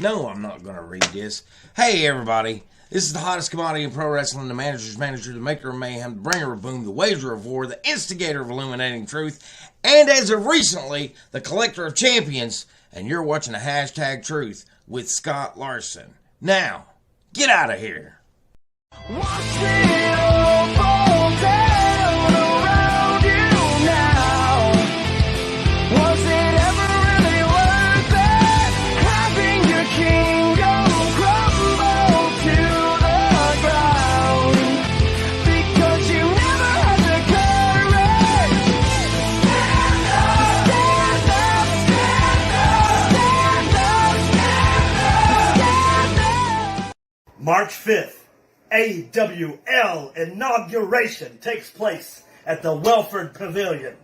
No, I'm not going to read this. Hey, everybody. This is the hottest commodity in pro wrestling, the manager's manager, the maker of mayhem, the bringer of boom, the wager of war, the instigator of illuminating truth, and as of recently, the collector of champions. And you're watching the Hashtag Truth with Scott Larson. Now, get out of here. Watch it all fall down around you now. Was it ever really worth it? Having your kingdom crumble to the ground because you never had the courage. Stand up, stand up, stand up, stand up, stand up. March 5th, AWL inauguration takes place at the Welford Pavilion.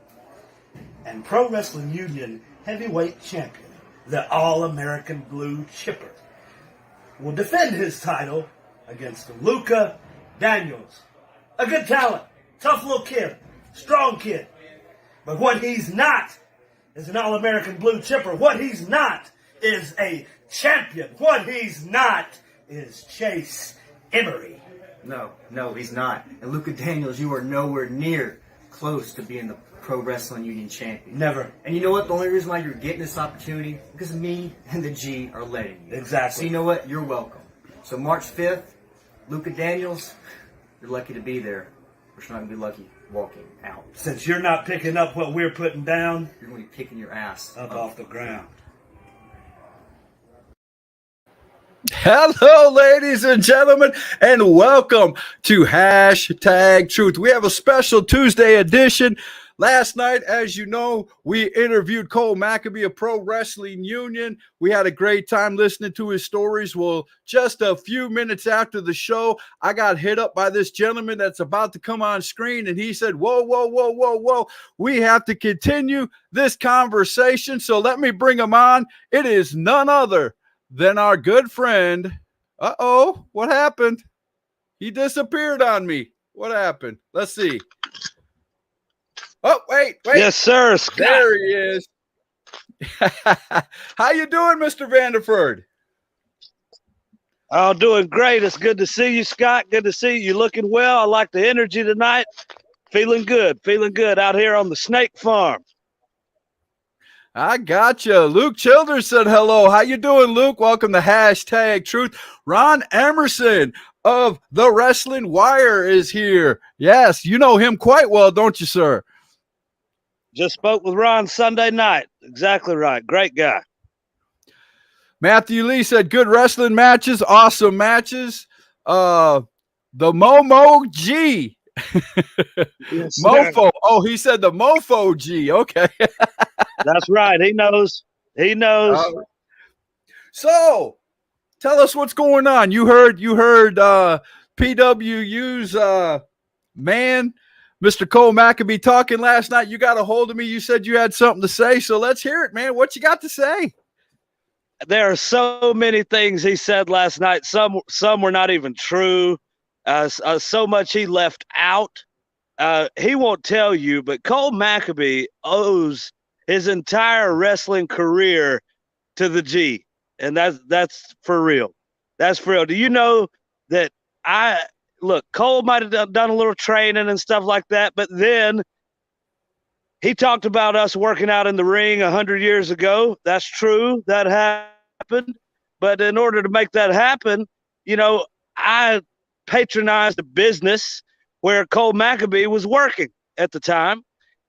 And Pro Wrestling Union heavyweight champion, the All-American Blue Chipper, will defend his title against Luka Daniels. A good talent, tough little kid, strong kid. But what he's not is an All-American Blue Chipper. What he's not is a champion. What he's not is Chase Emery. No, he's not. And Luka Daniels, you are nowhere near close to being the Pro Wrestling Union champion. Never. And you know what? The only reason why you're getting this opportunity because me and the G are letting you. Exactly. So you know what? You're welcome. So March 5th, Luka Daniels, you're lucky to be there. But you're not going to be lucky walking out. Since you're not picking up what we're putting down, You're going to be picking your ass up off the ground. Hello, ladies and gentlemen, and welcome to Hashtag Truth. We have a special Tuesday edition. Last night, as you know, we interviewed Cole Maccabee of Pro Wrestling Union. We had a great time listening to his stories. Well, just a few minutes after the show, I got hit up by this gentleman that's about to come on screen, and he said, whoa. We have to continue this conversation, so let me bring him on. It is none other than our good friend. What happened? He disappeared on me. What happened? Let's see. Oh, wait. Yes, sir. Scott. There he is. How you doing, Mr. Vanderford? Oh, doing great. It's good to see you, Scott. Good to see you. You looking well. I like the energy tonight. Feeling good out here on the Snake Farm. I gotcha. Luke Childers said hello. How you doing, Luke? Welcome to Hashtag Truth. Ron Emerson of The Wrestling Wire is here. Yes, you know him quite well, don't you, sir? Just spoke with Ron Sunday night. Exactly right. Great guy. Matthew Lee said good wrestling matches, awesome matches. The Momo G. Yes, Mofo. Oh, he said the Mofo G. Okay. That's right. He knows. So, tell us what's going on. You heard PWU's man, Mr. Cole Maccabee, talking last night. You got a hold of me. You said you had something to say, so let's hear it, man. What you got to say? There are so many things he said last night. Some were not even true. So much he left out. He won't tell you, but Cole Maccabee owes his entire wrestling career to the G, and that's for real. That's for real. Do you know that Cole might have done a little training and stuff like that, but then he talked about us working out in the ring 100 years ago. That's true. That happened. But in order to make that happen, I patronized a business where Cole Maccabee was working at the time.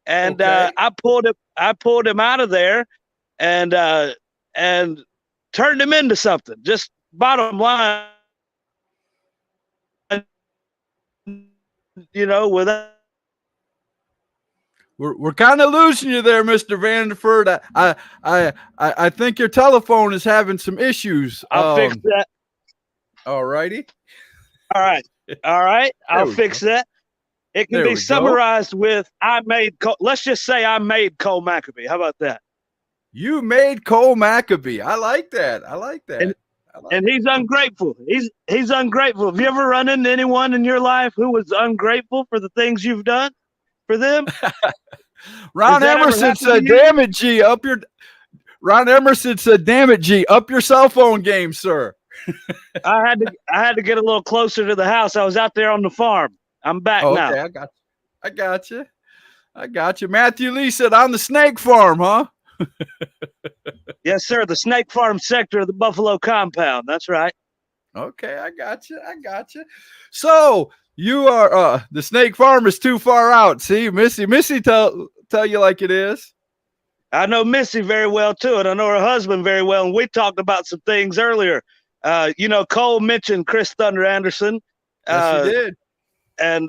And Okay. I pulled him out of there and turned him into something. Just bottom line, without. We're kind of losing you there, Mr. Vanderford. I think your telephone is having some issues. I'll fix that. All righty. All right. I'll fix that. It can There be we go. summarized with let's just say I made Cole Maccabee. How about that? You made Cole Maccabee. I like that. And he's ungrateful. He's ungrateful. Have you ever run into anyone in your life who was ungrateful for the things you've done for them? Ron Has that ever Emerson happened said, to you? damn it, G, up your Ron Emerson said, "Damn it, G, up your cell phone game, sir." I had to get a little closer to the house. I was out there on the farm. I'm back Oh, now. okay, I got you. Matthew Lee said, "On the snake farm, huh?" Yes, sir. The Snake Farm sector of the Buffalo compound. That's right. Okay, I got you. So you are the snake farm is too far out. See, Missy tell you like it is. I know Missy very well too, and I know her husband very well. And we talked about some things earlier. Cole mentioned Chris Thunder Anderson. Yes, he did. And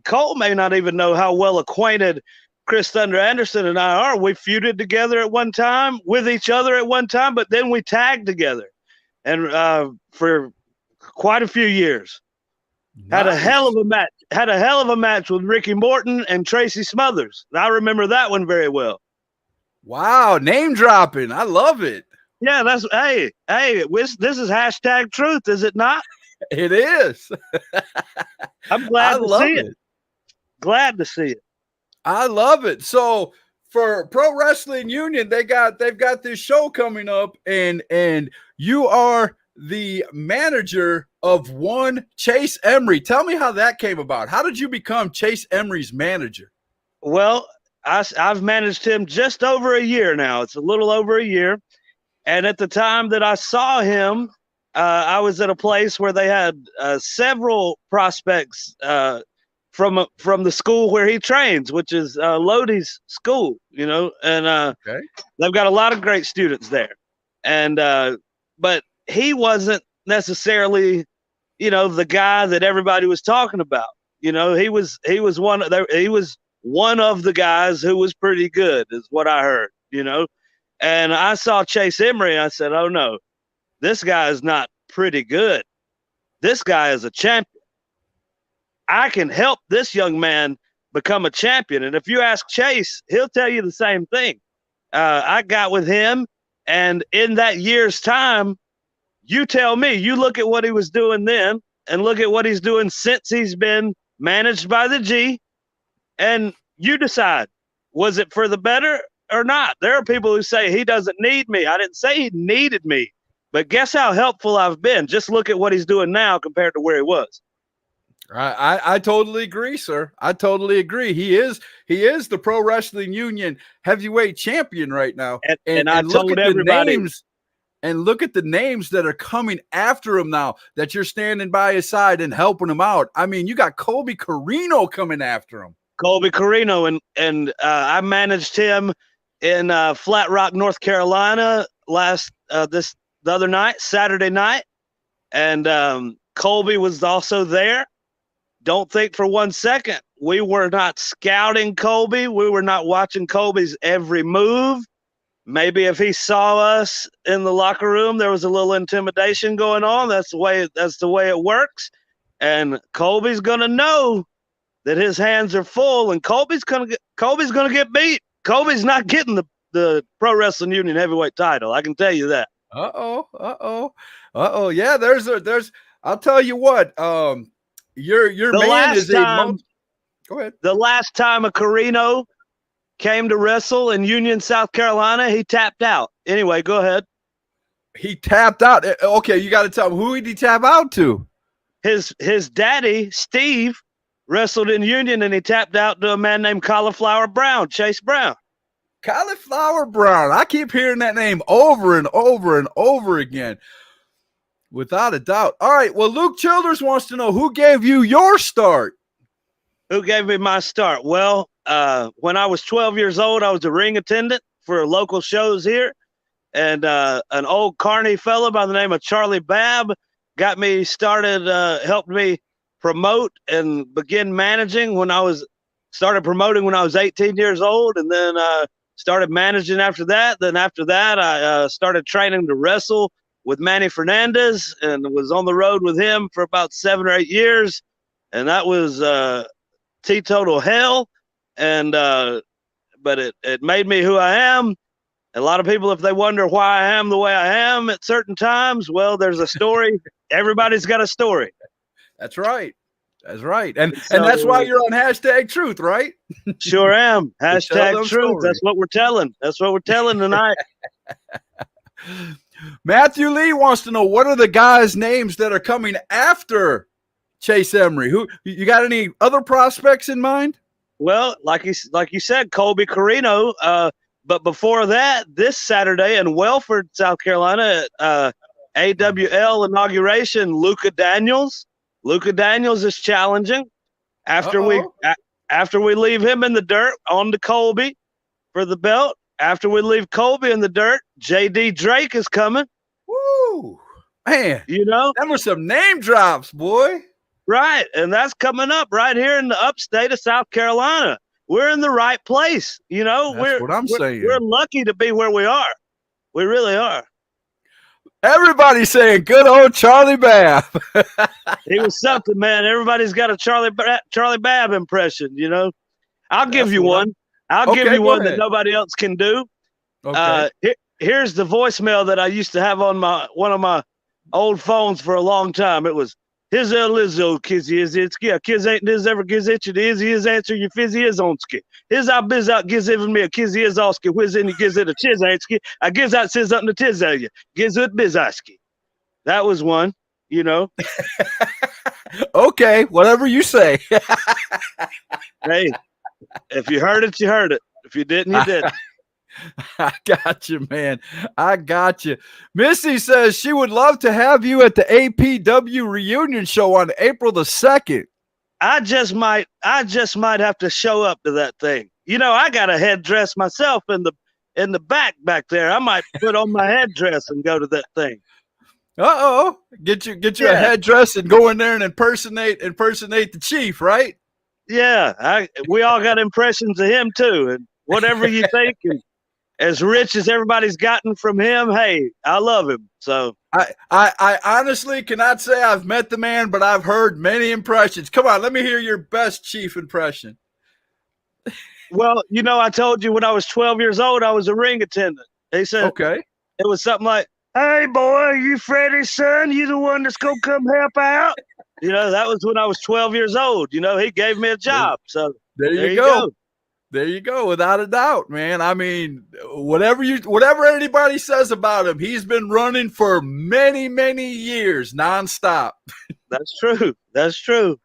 Cole may not even know how well acquainted Chris Thunder Anderson and I are. We feuded together at one time, with each other at one time, but then we tagged together, and for quite a few years. Nice. Had a hell of a match with Ricky Morton and Tracy Smothers. I remember that one very well. Wow, name dropping. I love it. Yeah, hey, this is hashtag truth, is it not? It is. I'm glad to see it. Glad to see it. I love it. So for Pro Wrestling Union, they've got this show coming up, and you are the manager of one Chase Emery. Tell me how that came about. How did you become Chase Emery's manager? Well, I've managed him just over a year now. It's a little over a year. And at the time that I saw him, I was at a place where they had several prospects from the school where he trains, which is Lodi's school, and Okay. They've got a lot of great students there. And but he wasn't necessarily, the guy that everybody was talking about. He was one of the guys who was pretty good, is what I heard. And I saw Chase Emery. I said, "Oh no, this guy is not pretty good. This guy is a champion. I can help this young man become a champion." And if you ask Chase, he'll tell you the same thing. I got with him, and in that year's time, you tell me, you look at what he was doing then and look at what he's doing since he's been managed by the G, and you decide, was it for the better or not? There are people who say he doesn't need me. I didn't say he needed me, but guess how helpful I've been? Just look at what he's doing now compared to where he was. I totally agree, sir. I totally agree. He is the Pro Wrestling Union heavyweight champion right now. And I told everybody. Look at the names that are coming after him now, that you're standing by his side and helping him out. I mean, you got Colby Carino coming after him. Colby Carino, and I managed him in Flat Rock, North Carolina the other night, Saturday night, and Colby was also there. Don't think for 1 second we were not scouting Colby. We were not watching Colby's every move. Maybe if he saw us in the locker room, there was a little intimidation going on. That's the way it works. And Colby's gonna know that his hands are full, and Colby's gonna get beat. Colby's not getting the Pro Wrestling Union heavyweight title. I can tell you that. Yeah, there's. I'll tell you what. Your man is go ahead. The last time a Carino came to wrestle in Union, South Carolina, he tapped out. Anyway, go ahead. He tapped out. Okay, you got to tell me, who did he tap out to? His daddy, Steve, wrestled in Union, and he tapped out to a man named Cauliflower Brown, Chase Brown. Cauliflower Brown. I keep hearing that name over and over and over again. Without a doubt. All right, well, Luke Childers wants to know, who gave you your start? Who gave me my start? Well, when I was 12 years old, I was a ring attendant for local shows here. And an old carny fella by the name of Charlie Babb got me started, helped me promote and begin managing started promoting when I was 18 years old, and then started managing after that. Then after that, I started training to wrestle with Manny Fernandez, and was on the road with him for about 7 or 8 years. And that was teetotal hell. And but it made me who I am. A lot of people, if they wonder why I am the way I am at certain times, well, there's a story. Everybody's got a story. That's right. That's right. And So, that's why you're on hashtag truth, right? Sure am. tell them Hashtag truth. stories. That's what we're telling. That's what we're telling tonight. Matthew Lee wants to know, what are the guys' names that are coming after Chase Emery? Who you got any other prospects in mind? Well, like you said, Colby Carino. But before that, this Saturday in Welford, South Carolina, AWL inauguration, Luka Daniels. Luka Daniels is challenging. After we leave him in the dirt, on to Colby for the belt. After we leave Colby in the dirt, JD Drake is coming. Woo, man! You know, that was some name drops, boy. Right, and that's coming up right here in the upstate of South Carolina. We're in the right place. You know, That's what I'm saying. We're lucky to be where we are. We really are. Everybody's saying good old Charlie Babb. He was something, man. Everybody's got a Charlie Babb impression, you know. I'll give you one. I'll give you one that nobody else can do. Okay. Here's the voicemail that I used to have on one of my old phones for a long time. It was, "His Lizzo, Kizzy is itski. A kiz ain't this ever giz it is he is answer you fizzy is onski. His out biz out giz even me a kizzy is oski. Whiz in you giz it a chiz ainski. I giz out says something to tiz you. Giz it bizaski." That was one, you know. Okay, whatever you say. Hey, if you heard it, you heard it. If you didn't, you didn't. I got you, man. I got you. Missy says she would love to have you at the APW reunion show on April the 2nd. I just might have to show up to that thing. You know, I got a headdress myself in the back there. I might put on my headdress and go to that thing. Uh-oh. Get you a headdress and go in there and impersonate the chief, right? Yeah, we all got impressions of him too. And whatever you think, and as rich as everybody's gotten from him, hey, I love him. So I honestly cannot say I've met the man, but I've heard many impressions. Come on, let me hear your best chief impression. Well, you know, I told you when I was 12 years old, I was a ring attendant. He said, okay, it was something like, "Hey, boy, you Freddie's son? You the one that's going to come help out?" You know, that was when I was 12 years old. You know, he gave me a job. So there you go. There you go, without a doubt, man. I mean, whatever anybody says about him, he's been running for many, many years, nonstop. That's true. That's true.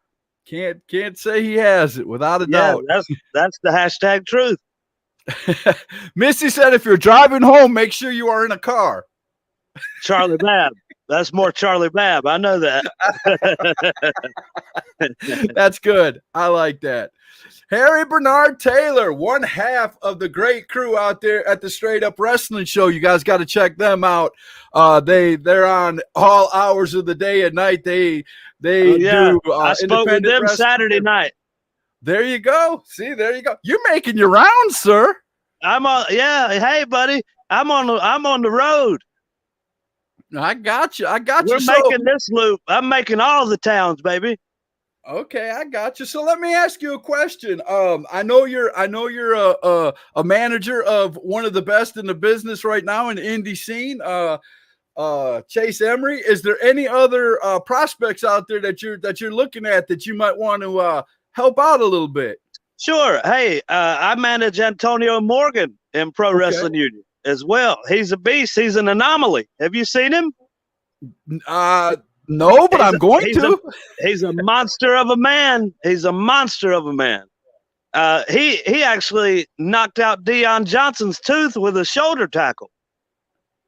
Can't say he has it, without a doubt. That's the hashtag truth. Missy said, if you're driving home, make sure you are in a car. Charlie Babb. That's more Charlie Babb. I know that. That's good. I like that. Harry Bernard Taylor, one half of the great crew out there at the Straight Up Wrestling Show. You guys got to check them out. They're on all hours of the day and night. They do. I spoke with them Saturday night. There you go. See, there you go. You're making your rounds, sir. I'm on. Yeah. Hey, buddy. I'm on the road. I got you. We're making this loop. I'm making all the towns, baby. Okay, I got you. So let me ask you a question. I know you're a manager of one of the best in the business right now in the indie scene. Chase Emery. Is there any other prospects out there that you're looking at that you might want to help out a little bit? Sure. Hey, I manage Antonio Morgan in Pro Wrestling Union as well. He's a beast. He's an anomaly. Have you seen him? No, but I'm going to. He's a monster of a man. He's a monster of a man. He actually knocked out Deion Johnson's tooth with a shoulder tackle.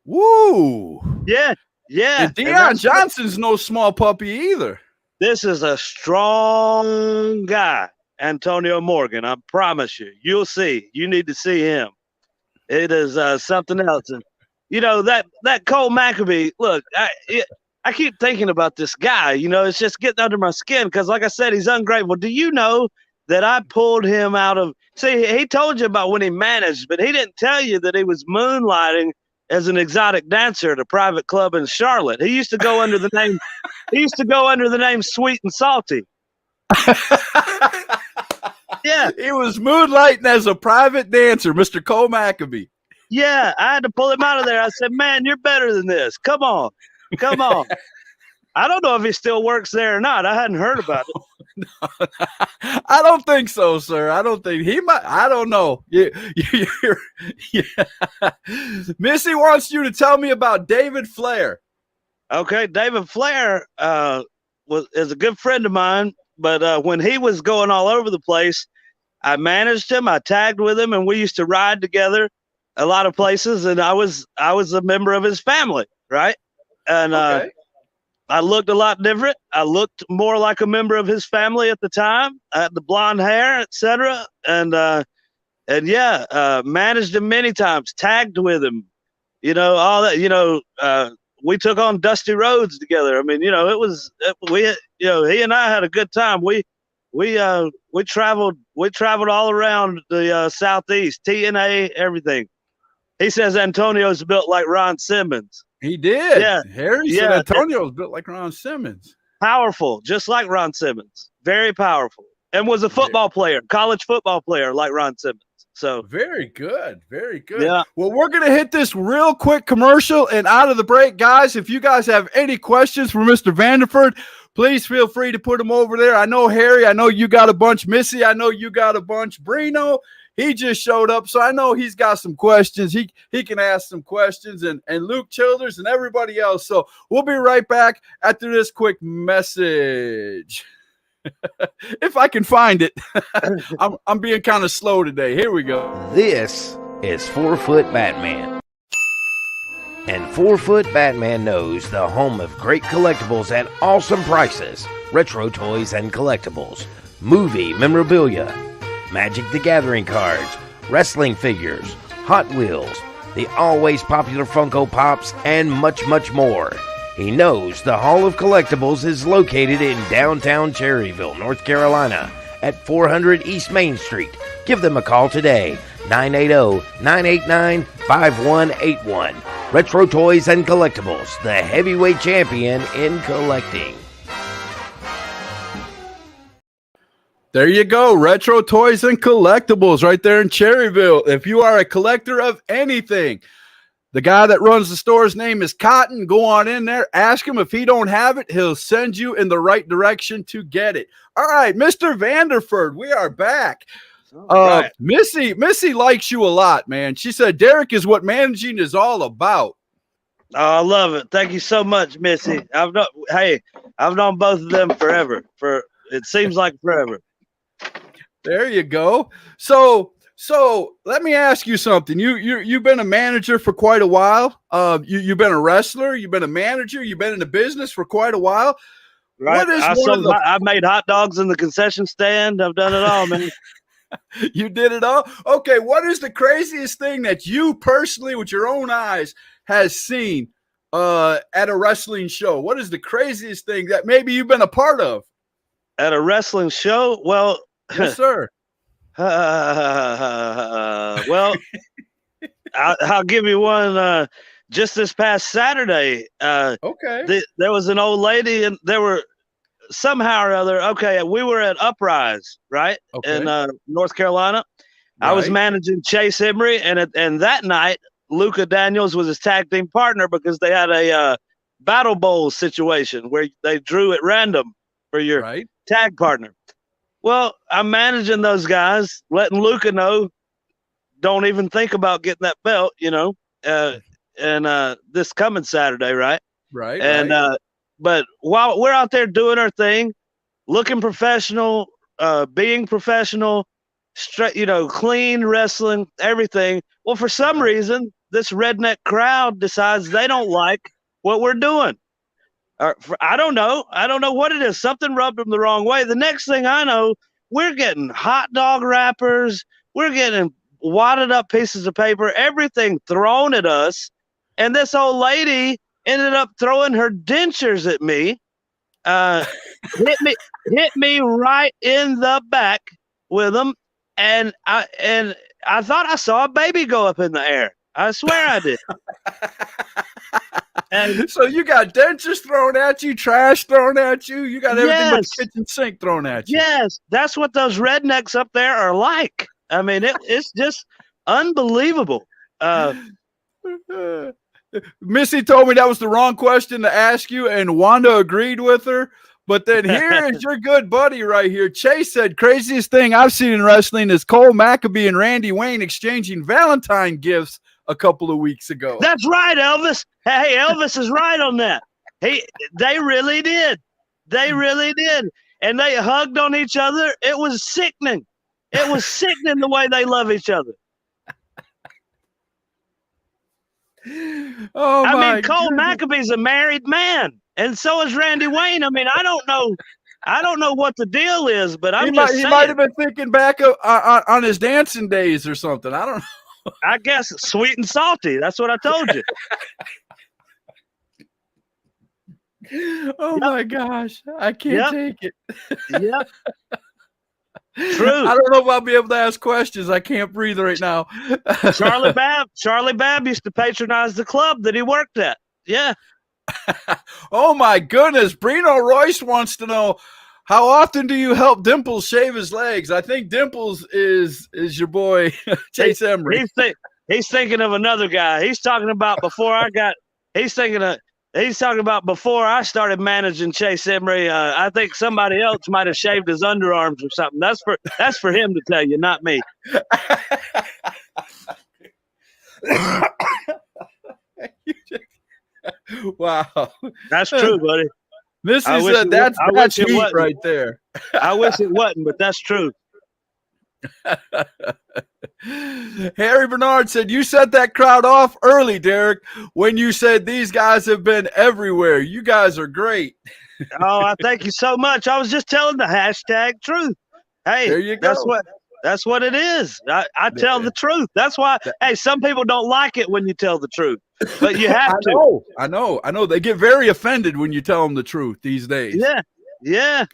Woo! Yeah. And Deion Johnson's no small puppy either. This is a strong guy, Antonio Morgan. I promise you. You'll see. You need to see him. It is something else. And you know that Cole Maccabee. Look, I keep thinking about this guy. You know, it's just getting under my skin because, like I said, he's ungrateful. Do you know that I pulled him out of? See, he told you about when he managed, but he didn't tell you that he was moonlighting as an exotic dancer at a private club in Charlotte. He used to go under the name. He used to go under the name Sweet and Salty. Yeah, he was moonlighting as a private dancer, Mr. Cole Maccabee. Yeah, I had to pull him out of there. I said, "Man, you're better than this. Come on." I don't know if he still works there or not. I hadn't heard about it. I don't think so, sir. I don't think he might. I don't know. Yeah. Missy wants you to tell me about David Flair. Okay, David Flair is a good friend of mine, but when he was going all over the place, I managed him. I tagged with him, and we used to ride together a lot of places. And I was a member of his family, right? And Okay. I looked a lot different. I looked more like a member of his family at the time. I had the blonde hair, etc. And yeah, managed him many times, tagged with him, all that. We took on Dusty Rhodes together. I mean, he and I had a good time. We traveled all around the Southeast, TNA, everything. He says Antonio's built like Ron Simmons. He did. Yeah. Harry said Antonio was built like Ron Simmons. Powerful, just like Ron Simmons. Very powerful. And was a football player, college football player like Ron Simmons. So very good. Very good. Yeah. Well, we're going to hit this real quick commercial and out of the break. Guys, if you guys have any questions for Mr. Vanderford, please feel free to put them over there. I know, Harry, I know you got a bunch. Missy, I know you got a bunch. Brino, he just showed up, so I know he's got some questions. He can ask some questions, and Luke Childers and everybody else. So we'll be right back after this quick message. If I can find it. I'm being kind of slow today. Here we go. This is 4 Foot Batman. And 4 Foot Batman knows the home of great collectibles at awesome prices. Retro toys and collectibles, movie memorabilia, Magic the Gathering cards, wrestling figures, Hot Wheels, the always popular Funko Pops, and much, much more. He knows the Hall of Collectibles is located in downtown Cherryville, North Carolina, at 400 East Main Street. Give them a call today, 980-989-5181. Retro Toys and Collectibles, the heavyweight champion in collecting. There you go. Retro Toys and Collectibles right there in Cherryville. If you are a collector of anything, the guy that runs the store's name is Cotton. Go on in there. Ask him if he don't have it. He'll send you in the right direction to get it. All right, Mr. Vanderford, we are back. Right. Missy likes you a lot, man. She said Derek is what managing is all about. Oh, I love it. Thank you so much, Missy. I've known both of them forever. It seems like forever. There you go. So let me ask you something. You've been a manager for quite a while. You've been a wrestler. You've been a manager. You've been in the business for quite a while. Right. What is I made hot dogs in the concession stand. I've done it all, man. You did it all? Okay. What is the craziest thing that you personally, with your own eyes, has seen at a wrestling show? What is the craziest thing that maybe you've been a part of? At a wrestling show? Well, Yes, sir. Well, I'll give you one. Just this past Saturday, Okay. there was an old lady, and there were somehow or other. Okay, we were at Uprise, right, Okay. in North Carolina. I was Right. managing Chase Emery, and that night, Luca Daniels was his tag team partner because they had a battle bowl situation where they drew at random for your Right. tag partner. Well, I'm managing those guys, letting Luca know, don't even think about getting that belt, and this coming Saturday, right? Right. And right. but while we're out there doing our thing, looking professional, being professional, straight, clean wrestling, everything. Well, for some reason, this redneck crowd decides they don't like what we're doing. I don't know. I don't know what it is. Something rubbed them the wrong way. The next thing I know, we're getting hot dog wrappers. We're getting wadded up pieces of paper, everything thrown at us. And this old lady ended up throwing her dentures at me, hit me right in the back with them. And I thought I saw a baby go up in the air. I swear I did. And So you got dentures thrown at you, trash thrown at you. You got everything but Yes. the kitchen sink thrown at you. yes, that's what those rednecks up there are like. I mean, it's just unbelievable. Missy told me that was the wrong question to ask you, and Wanda agreed with her. But then here is your good buddy right here. Chase said, craziest thing I've seen in wrestling is Cole Maccabee and Randy Wayne exchanging Valentine gifts a couple of weeks ago. That's right, Elvis. Hey, Elvis is right on that. They really did. They really did. And they hugged on each other. It was sickening. It was sickening the way they love each other. Oh, I mean, Cole Maccabee's a married man, and so is Randy Wayne. I mean, I don't know what the deal is, but he might have been thinking back on his dancing days or something. I don't know. I guess it's sweet and salty. That's what I told you. Oh my gosh, I can't take it. Yep. True. I don't know if I'll be able to ask questions. I can't breathe right now. Charlie Babb used to patronize the club that he worked at. Yeah. Oh my goodness. Brino Royce wants to know, how often do you help Dimples shave his legs? I think Dimples is your boy Chase Emery. He's thinking of another guy. He's talking about before I started managing Chase Emery. I think somebody else might have shaved his underarms or something. That's for him to tell you, not me. Wow, that's true, buddy. This is that's heat right there. I wish it wasn't, but that's true. Harry Bernard said, you set that crowd off early, Derek, when you said these guys have been everywhere. You guys are great. Oh, I thank you so much. I was just telling the hashtag truth. Hey, there you go. That's what it is. I tell the truth. That's why, hey, some people don't like it when you tell the truth, but you have to. I know. They get very offended when you tell them the truth these days. Yeah,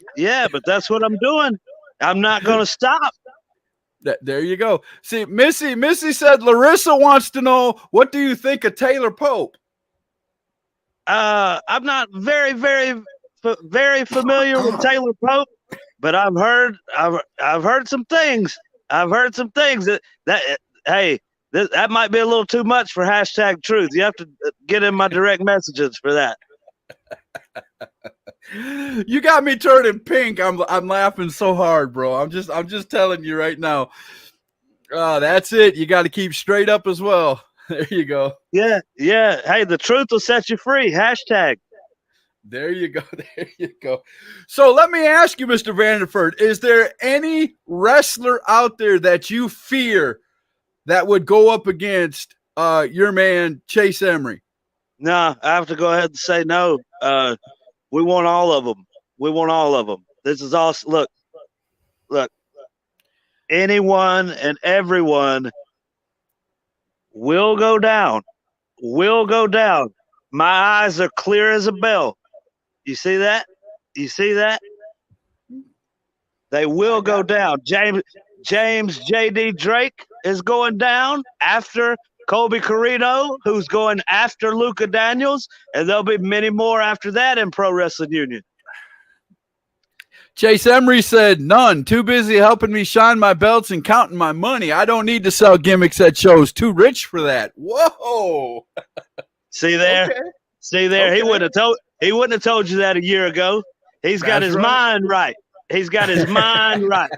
but that's what I'm doing. I'm not going to stop. There you go. See, Missy said Larissa wants to know, what do you think of Taylor Pope? I'm not very familiar with Taylor Pope, but I've heard some things. I've heard some things that might be a little too much for hashtag truth. You have to get in my direct messages for that. You got me turning pink. I'm laughing so hard, bro. I'm just telling you right now. That's it. You got to keep straight up as well. There you go. Yeah. Hey, the truth will set you free. Hashtag. There you go. There you go. So let me ask you, Mr. Vanderford, is there any wrestler out there that you fear that would go up against your man Chase Emery? No, I have to go ahead and say no. We want all of them. We want all of them. This is all. Look. Anyone and everyone will go down. Will go down. My eyes are clear as a bell. You see that? You see that? They will go down. James J.D. Drake is going down after Colby Corino, who's going after Luka Daniels, and there'll be many more after that in Pro Wrestling Union. Chase Emery said, none. Too busy helping me shine my belts and counting my money. I don't need to sell gimmicks at shows. Too rich for that. Whoa. See there? Okay. See there? Okay. He wouldn't have told you that a year ago. He's got his mind right. He's got his mind right.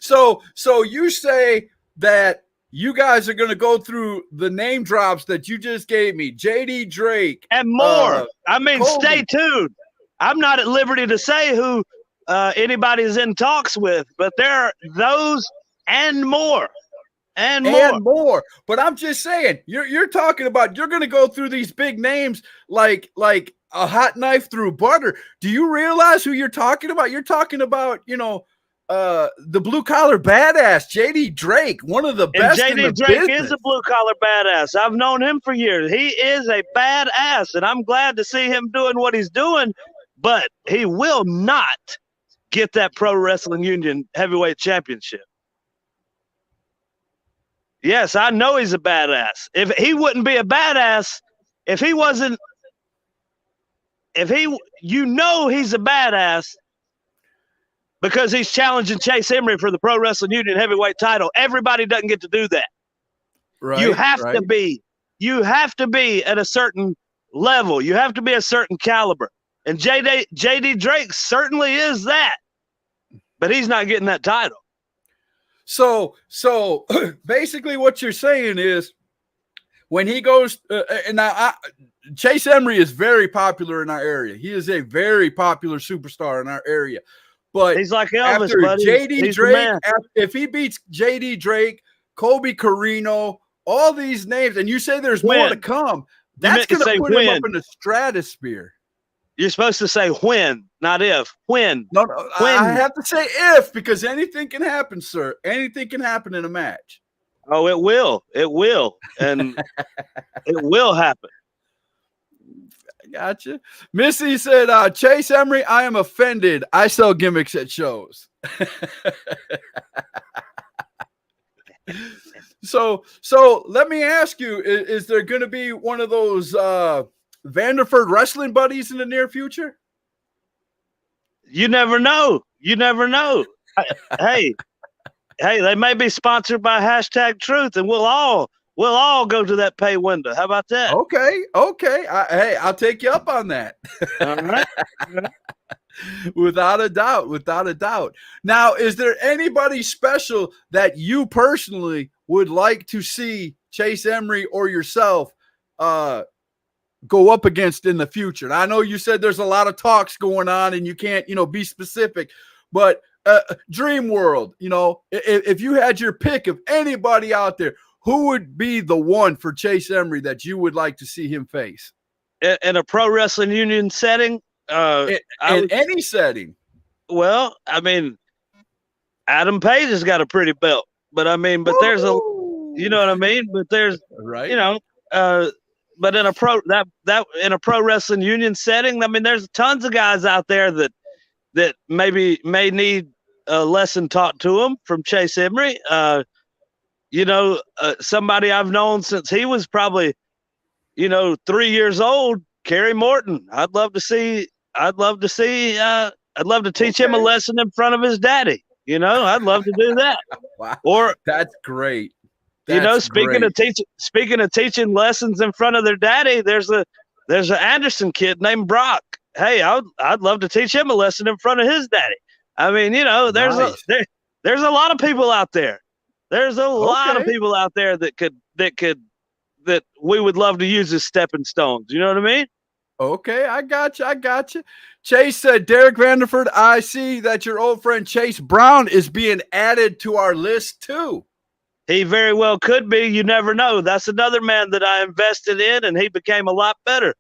So you say that you guys are going to go through the name drops that you just gave me, J.D. Drake. And more. Colby. Stay tuned. I'm not at liberty to say who anybody's in talks with, but there are those and more. And more. But I'm just saying, you're talking about, you're going to go through these big names like a hot knife through butter. Do you realize who you're talking about? You're talking about, the blue collar badass, J.D. Drake, one of the best in the business. J.D. Drake is a blue collar badass. I've known him for years. He is a badass, and I'm glad to see him doing what he's doing, but he will not get that Pro Wrestling Union Heavyweight Championship. Yes, I know he's a badass. If he wouldn't be a badass, he's a badass because he's challenging Chase Emery for the Pro Wrestling Union Heavyweight title. Everybody doesn't get to do that. Right. You have to be you have to be at a certain level. You have to be a certain caliber. And JD Drake certainly is that. But he's not getting that title. So basically what you're saying is when he goes and now Chase Emery is very popular in our area. He is a very popular superstar in our area. But he's like Elvis, after buddy. JD He's Drake, if he beats JD Drake, Kobe Carino, all these names, and you say there's more to come, that's going to put him up in the stratosphere. You're supposed to say when, not if. When. No, when. I have to say if, because anything can happen, sir. Anything can happen in a match. Oh, it will. It will. And it will happen. Gotcha. Missy said, Chase Emery, I am offended. I sell gimmicks at shows. So let me ask you, is there going to be one of those Vanderford wrestling buddies in the near future? You never know. You never know. Hey, they may be sponsored by Hashtag Truth, and we'll all go to that pay window. How about that? Okay. Hey, I'll take you up on that. All right. Without a doubt. Now, is there anybody special that you personally would like to see Chase Emery or yourself go up against in the future? And I know you said there's a lot of talks going on and you can't, be specific, but Dream World, if you had your pick of anybody out there, who would be the one for Chase Emery that you would like to see him face? In a pro wrestling union setting? In any setting. Well, I mean, Adam Page has got a pretty belt, but there's a, you know what I mean? But there's, right. But in a in a pro wrestling union setting, there's tons of guys out there that may need a lesson taught to them from Chase Emery. Somebody I've known since he was probably, 3 years old, Kerry Morton. I'd love to teach him a lesson in front of his daddy. I'd love to do that. Wow. Or that's great. Speaking of teaching lessons in front of their daddy, there's an Anderson kid named Brock. Hey, I'd love to teach him a lesson in front of his daddy. There's a lot of people out there. There's a lot of people out there that we would love to use as stepping stones. You know what I mean? Okay, I got you. Chase said, Derek Vanderford, I see that your old friend Chase Brown is being added to our list too. He very well could be. You never know. That's another man that I invested in, and he became a lot better.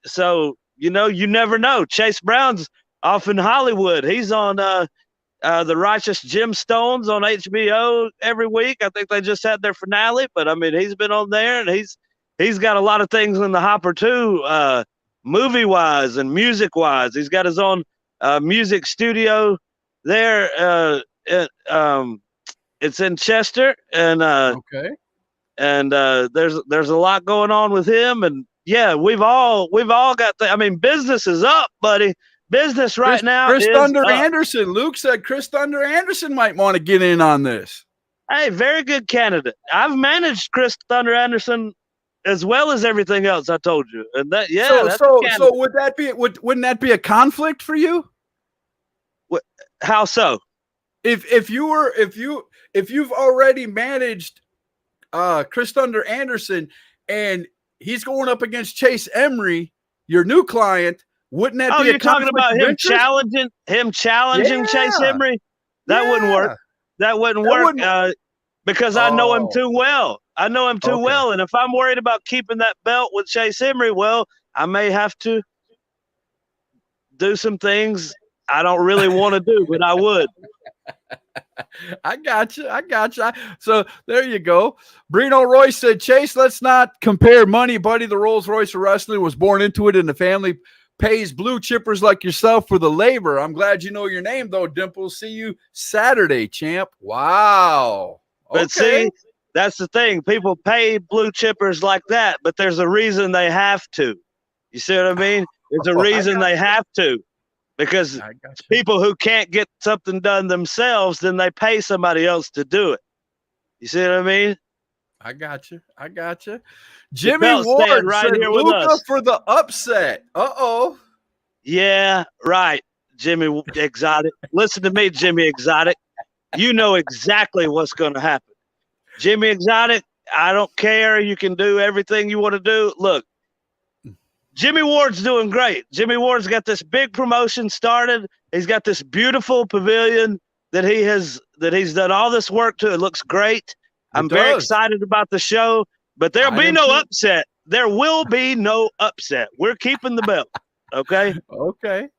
So you never know. Chase Brown's off in Hollywood. He's on the Righteous Gemstones on HBO every week. I think they just had their finale, but he's been on there, and he's got a lot of things in the hopper too, movie wise and music wise. He's got his own music studio there. It's in Chester, and there's a lot going on with him, and yeah, we've all got business is up, buddy. Business now. Chris Thunder Anderson. Luke said Chris Thunder Anderson might want to get in on this. Hey, very good candidate. I've managed Chris Thunder Anderson as well as everything else I told you, and that So wouldn't that be a conflict for you? How so? If you've already managed Chris Thunder Anderson and he's going up against Chase Emery, your new client, wouldn't that be you're talking about him challenging Chase Emery? That wouldn't work. That wouldn't work because I know him too well. Well, and if I'm worried about keeping that belt with Chase Emery, well, I may have to do some things I don't really want to do, but I would. I got you. So there you go. Brino Royce said, Chase, let's not compare money, buddy. The Rolls Royce of wrestling was born into it, and the family pays blue chippers like yourself for the labor. I'm glad you know your name, though, Dimple. See you Saturday, champ. Wow. Okay. But see, that's the thing. People pay blue chippers like that, but there's a reason they have to. You see what I mean? There's a reason they have to. Because people who can't get something done themselves, then they pay somebody else to do it. You see what I mean? I got you. I got you. Jimmy belt Ward staying right said here with Luka us. for the upset. Uh-oh. Yeah, right, Jimmy Exotic. Listen to me, Jimmy Exotic. You know exactly what's going to happen. Jimmy Exotic, I don't care. You can do everything you want to do. Look, Jimmy Ward's doing great. Jimmy Ward's got this big promotion started. He's got this beautiful pavilion that he's done all this work to. It looks great. I'm very excited about the show, but there'll be no upset. There will be no upset. We're keeping the belt. Okay.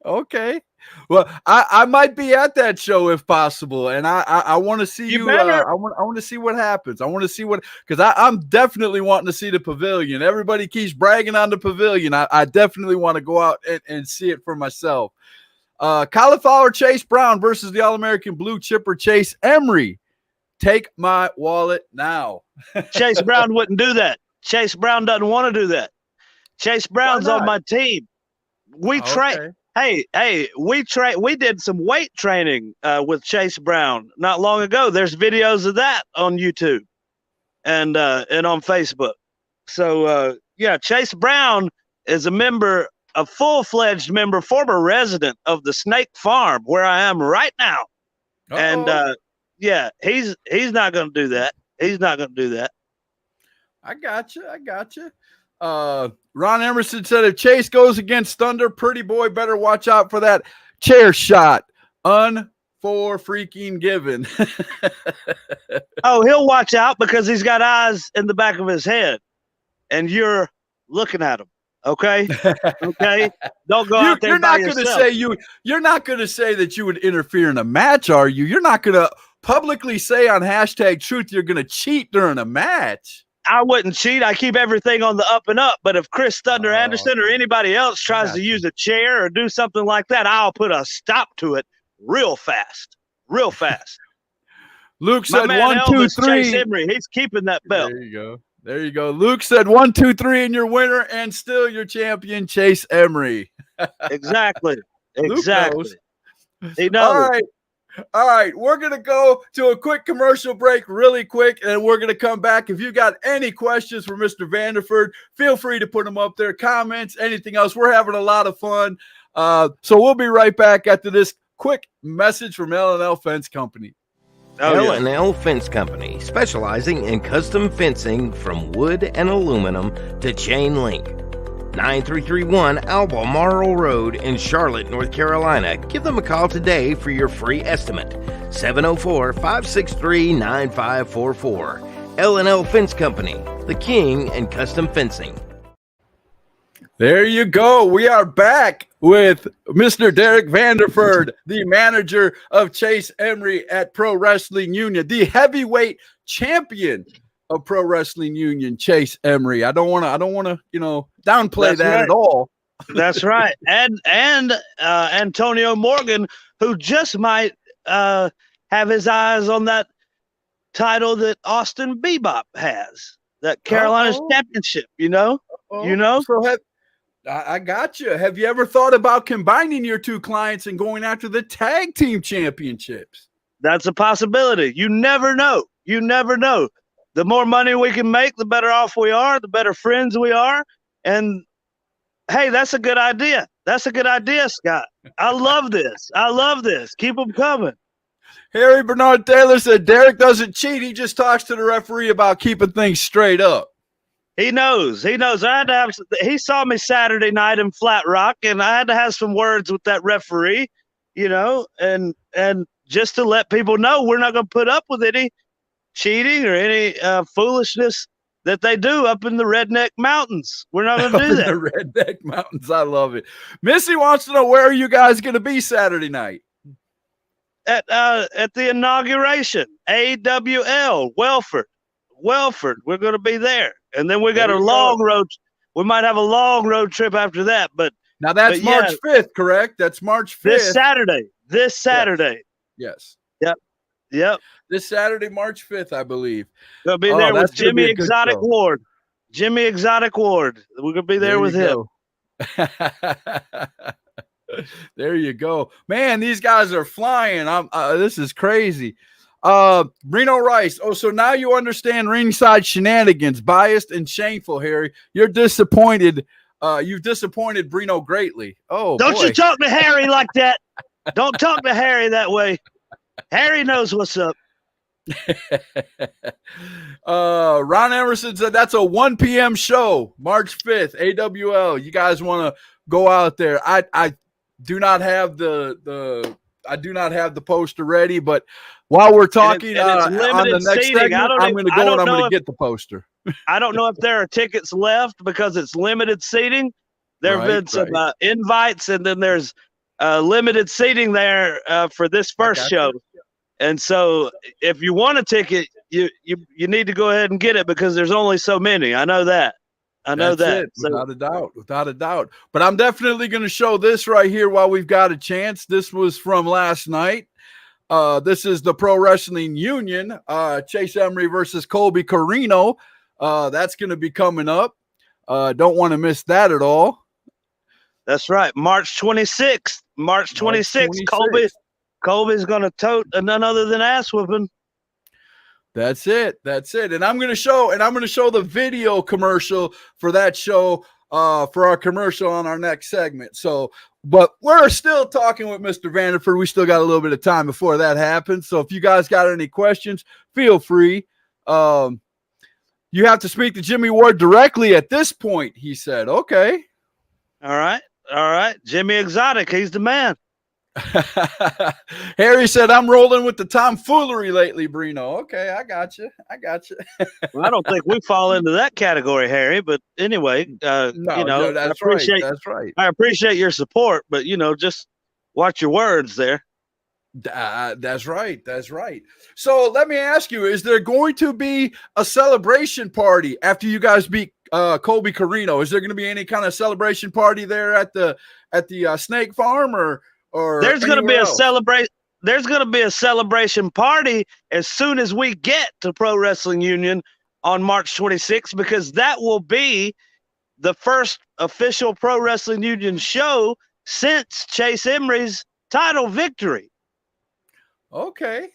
Okay. Well, I might be at that show if possible, and I want to see you. I want to see what happens. I want to see because I'm definitely wanting to see the pavilion. Everybody keeps bragging on the pavilion. I definitely want to go out and see it for myself. Cauliflower Chase Brown versus the All-American Blue Chipper Chase Emery. Take my wallet now. Chase Brown wouldn't do that. Chase Brown doesn't want to do that. Chase Brown's on my team. We train. Hey, we did some weight training with Chase Brown not long ago. There's videos of that on YouTube and on Facebook. So yeah, Chase Brown is a full-fledged member, former resident of the Snake Farm where I am right now. And yeah, he's not going to do that. He's not going to do that. I got you. Ron Emerson said if Chase goes against Thunder, Pretty Boy better watch out for that chair shot. Freaking given. Oh, he'll watch out because he's got eyes in the back of his head, and you're looking at him. Okay. Don't go out there. You're not going to say you're not going to say that you would interfere in a match, are you? You're not going to publicly say on #Truth you're going to cheat during a match. I wouldn't cheat. I keep everything on the up and up. But if Chris Thunder Anderson or anybody else tries to use a chair or do something like that, I'll put a stop to it real fast. Luke said 1, 2, 3. Chase Emery, he's keeping that belt. There you go. Luke said 1, 2, 3, and your winner, and still your champion, Chase Emery. Exactly. Luke knows. He knows. All right. We're going to go to a quick commercial break really quick, and we're going to come back. If you got any questions for Mr. Vanderford, feel free to put them up there, comments, anything else. We're having a lot of fun. So we'll be right back after this quick message from L&L Fence Company. L&L Fence Company, specializing in custom fencing from wood and aluminum to chain link. 9331 Albemarle Road in Charlotte, North Carolina. Give them a call today for your free estimate. 704-563-9544. L&L Fence Company, the king in custom fencing. There you go. We are back with Mr. Derek Vanderford, the manager of Chase Emery at Pro Wrestling Union, the heavyweight champion of Pro Wrestling Union, Chase Emery. I don't want to, downplay that at all. That's right. And Antonio Morgan, who just might have his eyes on that title that Austin Bebop has, that Carolina's championship, So I got you. Have you ever thought about combining your two clients and going after the tag team championships? That's a possibility. You never know. The more money we can make, the better off we are, the better friends we are. And hey, that's a good idea. Scott. I love this. Keep them coming. Harry Bernard Taylor said Derek doesn't cheat. He just talks to the referee about keeping things straight up. He knows. I had to have. He saw me Saturday night in Flat Rock, and I had to have some words with that referee, and just to let people know we're not going to put up with any cheating or any foolishness that they do up in the Redneck Mountains. We're not going to do that. The Redneck Mountains. I love it. Missy wants to know, where are you guys going to be Saturday night? At the inauguration, AWL, Welford. We're going to be there. And then we got a long road. We might have a long road trip after that. But now that's March 5th, correct? That's March 5th. This Saturday. Yes. Yep. This Saturday, March 5th, I believe. Gonna be there with Jimmy Exotic Ward. We're gonna be there with him. There you go, man. These guys are flying. This is crazy. Reno Rice. Oh, so now you understand ringside shenanigans, biased and shameful, Harry. You're disappointed. You've disappointed Brino greatly. Oh, Don't boy. you talk to Harry like that. Don't talk to Harry that way. Harry knows what's up. Ron Emerson said that's a 1 p.m. show, March 5th, AWL. You guys want to go out there? I do not have the poster ready, but while we're talking and it's on the limited next seating. segment, I'm going to go and I'm going to get the poster. I don't know if there are tickets left because it's limited seating. There have been some invites, and then there's limited seating there for this first show. And so if you want a ticket, you need to go ahead and get it because there's only so many. I know that. That's it, without a doubt. But I'm definitely going to show this right here while we've got a chance. This was from last night. This is the Pro Wrestling Union, Chase Emery versus Colby Corino. That's going to be coming up. Don't want to miss that at all. That's right. March 26th. March 26th. Colby's going to tote none other than ass whooping. That's it. And I'm going to show the video commercial for that show for our commercial on our next segment. So, but we're still talking with Mr. Vanderford. We still got a little bit of time before that happens. So if you guys got any questions, feel free. You have to speak to Jimmy Ward directly at this point, he said. Okay. All right. Jimmy Exotic. He's the man. Harry said, I'm rolling with the tomfoolery lately, Brino. Okay, I got you. Well, I don't think we fall into that category, Harry. But anyway, that's right. I appreciate your support, but just watch your words there. That's right. So let me ask you: is there going to be a celebration party after you guys beat Colby Corino? Is there going to be any kind of celebration party there at the Snake Farm or there's going to be There's going to be a celebration party as soon as we get to Pro Wrestling Union on March 26th, because that will be the first official Pro Wrestling Union show since Chase Emery's title victory. Okay.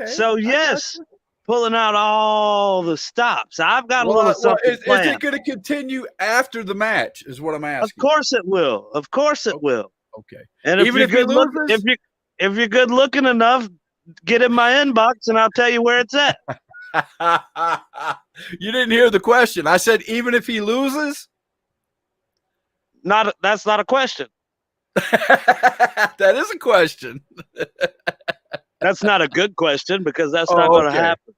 So yes, pulling out all the stops. I've got a little something planned. Is it going to continue after the match? Is what I'm asking. Of course it will. Okay. And if you're good looking enough, get in my inbox and I'll tell you where it's at. You didn't hear the question. I said even if he loses. That's not a question. That is a question. That's not a good question because that's not going to happen.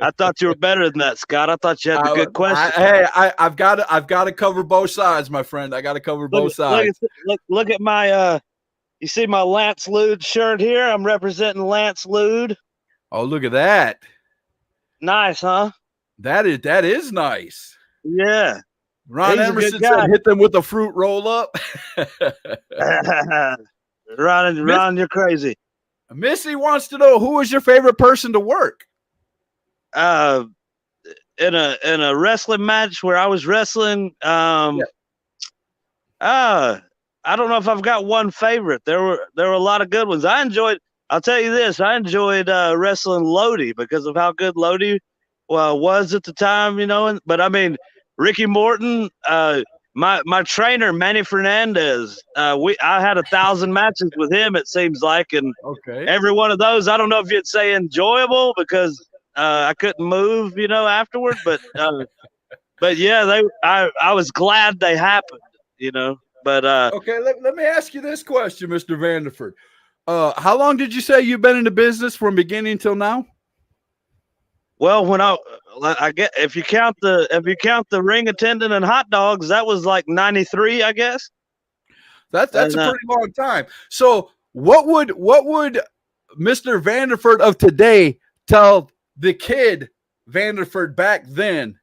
I thought you were better than that, Scott. I thought you had a good question. I've got to cover both sides, my friend. I got to cover both sides. Look at my you see my Lance Lude shirt here? I'm representing Lance Lude. Oh, look at that. Nice, huh? That is nice. Yeah. Ron Emerson said hit them with a fruit roll up. Ron, you're crazy. Missy wants to know, who was your favorite person to work? In a wrestling match where I was wrestling, I don't know if I've got one favorite. There were a lot of good ones. I'll tell you this, I enjoyed wrestling Lodi because of how good Lodi was at the time, but I mean Ricky Morton, my trainer Manny Fernandez, I had 1,000 matches with him, it seems like, and every one of those, I don't know if you'd say enjoyable because I couldn't move, afterward, but yeah, I was glad they happened, But okay, let me ask you this question, Mr. Vanderford. How long did you say you've been in the business from beginning till now? Well, when I get, if you count the ring attendant and hot dogs, that was like 93, I guess. That's a pretty long time. So what would Mr. Vanderford of today tell the kid Vanderford back then?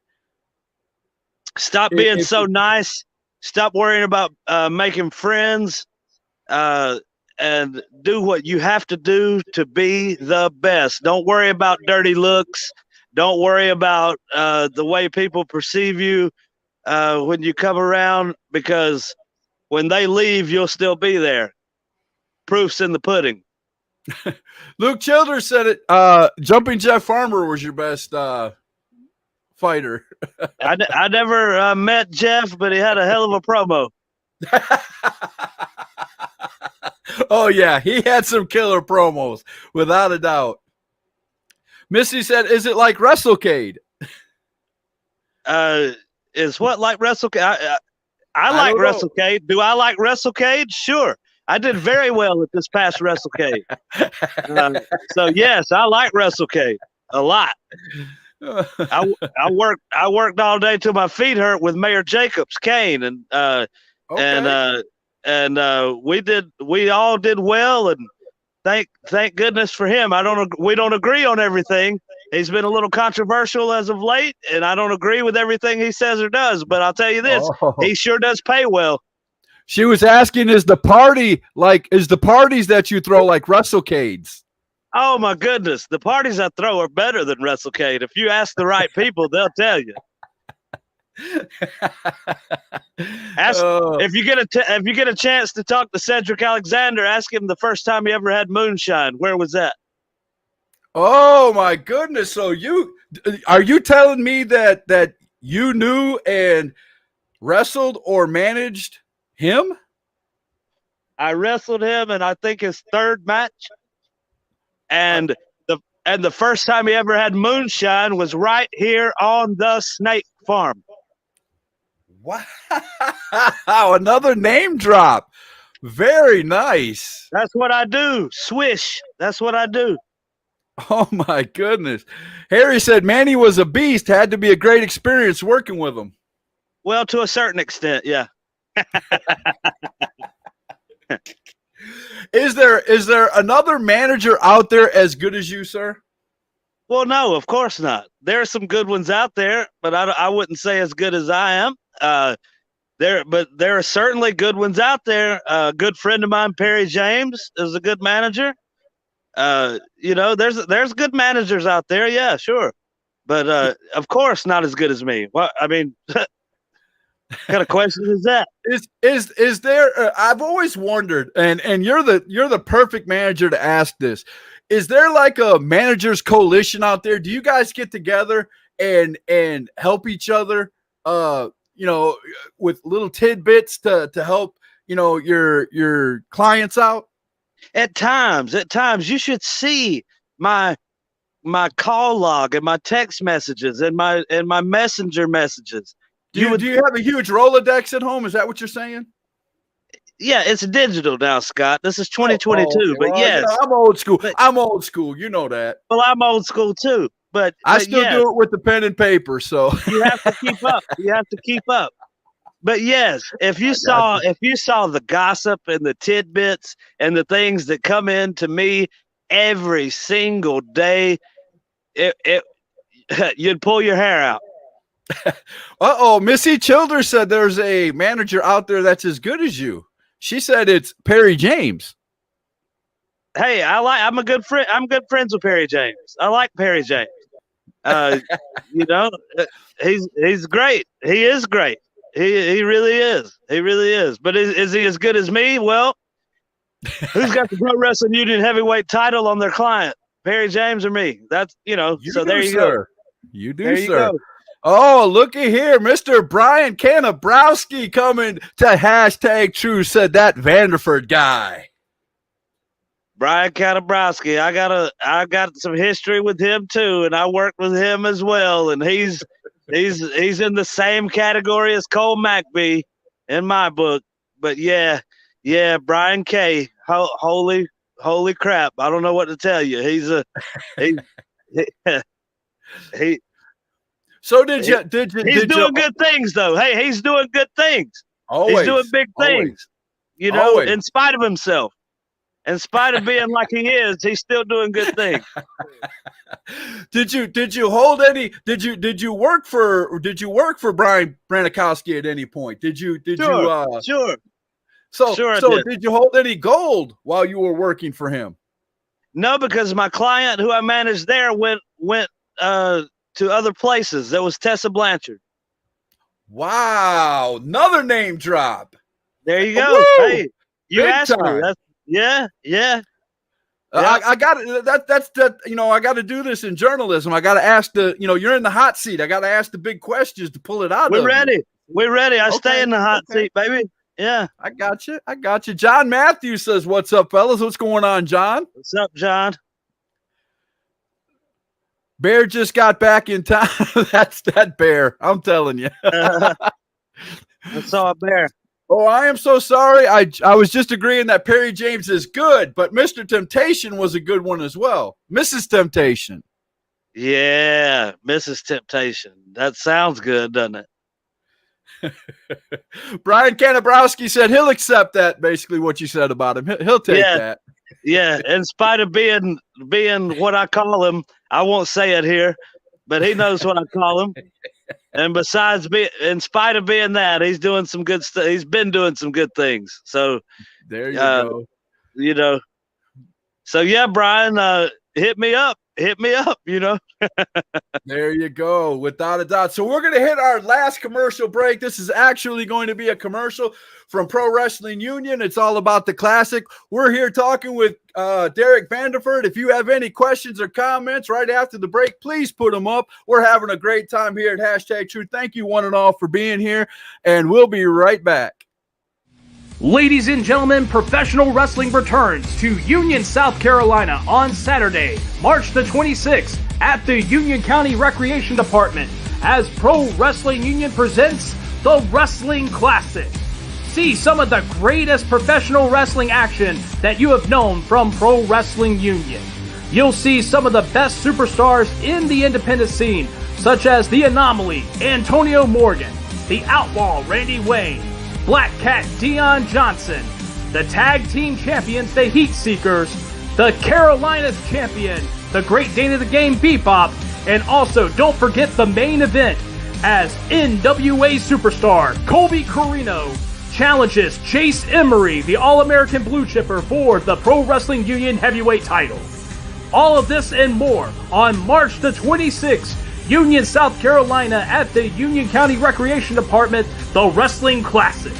Stop being so nice. Stop worrying about making friends, and do what you have to do to be the best. Don't worry about dirty looks. Don't worry about the way people perceive you when you come around, because when they leave, you'll still be there. Proof's in the pudding. Luke Childers said it. Jumping Jeff Farmer was your best fighter. I never met Jeff, but he had a hell of a promo. Oh yeah, he had some killer promos, without a doubt. Missy said, "Is it like WrestleCade?" Is what like WrestleCade? I like don't know. WrestleCade. Do I like WrestleCade? Sure. I did very well at this past WrestleCade. So yes, I like WrestleCade a lot. I worked all day till my feet hurt with Mayor Jacobs, Kane, and we all did well, and thank goodness for him. We don't agree on everything. He's been a little controversial as of late, and I don't agree with everything he says or does. But I'll tell you this: he sure does pay well. She was asking, is the parties that you throw like WrestleCades? Oh my goodness, the parties I throw are better than WrestleCade. If you ask the right people, they'll tell you. If you get a chance to talk to Cedric Alexander, ask him the first time he ever had moonshine. Where was that? Oh my goodness! So are you telling me that you knew and wrestled or managed him? I wrestled him, and I think his third match. And the first time he ever had moonshine was right here on the Snake Farm. Wow! Another name drop. Very nice. That's what I do. Swish. That's what I do. Oh my goodness. Harry said Manny was a beast. Had to be a great experience working with him. Well, to a certain extent, yeah. Is there another manager out there as good as you, sir? Well, no, of course not. There are some good ones out there, but I wouldn't say as good as I am. But there are certainly good ones out there. A good friend of mine, Perry James, is a good manager. There's good managers out there. Yeah, sure. But of course not as good as me. Well, I mean, what kind of question is that? Is there I've always wondered, and you're the perfect manager to ask this. Is there like a managers coalition out there? Do you guys get together and help each other with little tidbits to help, your clients out? At times, you should see my call log and my text messages and my messenger messages. Do you have a huge Rolodex at home? Is that what you're saying? Yeah, it's digital now, Scott. This is 2022, okay. but Well, yes, I'm old school. I'm old school. You know that. Well, I'm old school too, but I still do it with the pen and paper. So you have to keep up. You have to keep up. But yes, if you saw the gossip and the tidbits and the things that come in to me every single day, you'd pull your hair out. Missy Childers said there's a manager out there that's as good as you. She said it's Perry James. Hey, I'm a good friend. I'm good friends with Perry James. I like Perry James. He's great. He is great. He really is. He really is. But is he as good as me? Well, who's got the Pro Wrestling Union heavyweight title on their client? Perry James or me? That's so there you go. You do, sir. Oh, looky here. Mr. Brian Kanabrowski coming to hashtag True said that Vanderford guy. Brian Kanabrowski. I got some history with him too, and I worked with him as well. And he's in the same category as Cole McBee in my book. But yeah, Brian K. Holy crap! I don't know what to tell you. So did you? He's doing good things, though. Hey, he's doing good things. Always, he's doing big things. Always. In spite of himself, in spite of being like he is, he's still doing good things. Did you hold any? Did you work for Brian Branikowski at any point? Sure. So did you hold any gold while you were working for him? No, because my client who I managed there went to other places. That was Tessa Blanchard. Wow, another name drop. There you go. Woo! Hey, you Big asked time. me. Yeah. I got that's I got to do this in journalism. I got to ask you're in the hot seat. I got to ask the big questions to pull it out. We're of ready. You. We're ready. I stay in the hot seat, baby. Yeah. I got you. John Matthews says, "What's up, fellas? What's going on, John?" What's up, John? Bear just got back in time. That's that Bear. I'm telling you. I saw a bear. Oh, I am so sorry. I was just agreeing that Perry James is good, but Mr. Temptation was a good one as well. Mrs. Temptation. Yeah, Mrs. Temptation. That sounds good, doesn't it? Brian Kanabrowski said he'll accept that, basically what you said about him. He'll take that. Yeah, in spite of being what I call him, I won't say it here, but he knows what I call him. And besides, in spite of being that, he's doing some good stuff. He's been doing some good things. So there you go. So yeah, Brian, hit me up. There you go, without a doubt. So we're going to hit our last commercial break. This is actually going to be a commercial from Pro Wrestling Union. It's all about the classic. We're here talking with Derek Vanderford. If you have any questions or comments right after the break, please put them up. We're having a great time here at Hashtag Truth. Thank you one and all for being here, and we'll be right back. Ladies and gentlemen, professional wrestling returns to Union, South Carolina on Saturday, March the 26th at the Union County Recreation Department as Pro Wrestling Union presents the Wrestling Classic. See some of the greatest professional wrestling action that you have known from Pro Wrestling Union. You'll see some of the best superstars in the independent scene, such as The Anomaly, Antonio Morgan, The Outlaw, Randy Wayne, Black Cat Dion Johnson, the tag team champions, the Heat Seekers, the Carolinas champion, the Great Dane of the Game, Bebop, and also don't forget the main event as NWA superstar Colby Corino challenges Chase Emery, the All-American Blue Chipper, for the Pro Wrestling Union heavyweight title. All of this and more on March the 26th, Union, South Carolina at the Union County Recreation Department, the Wrestling Classic.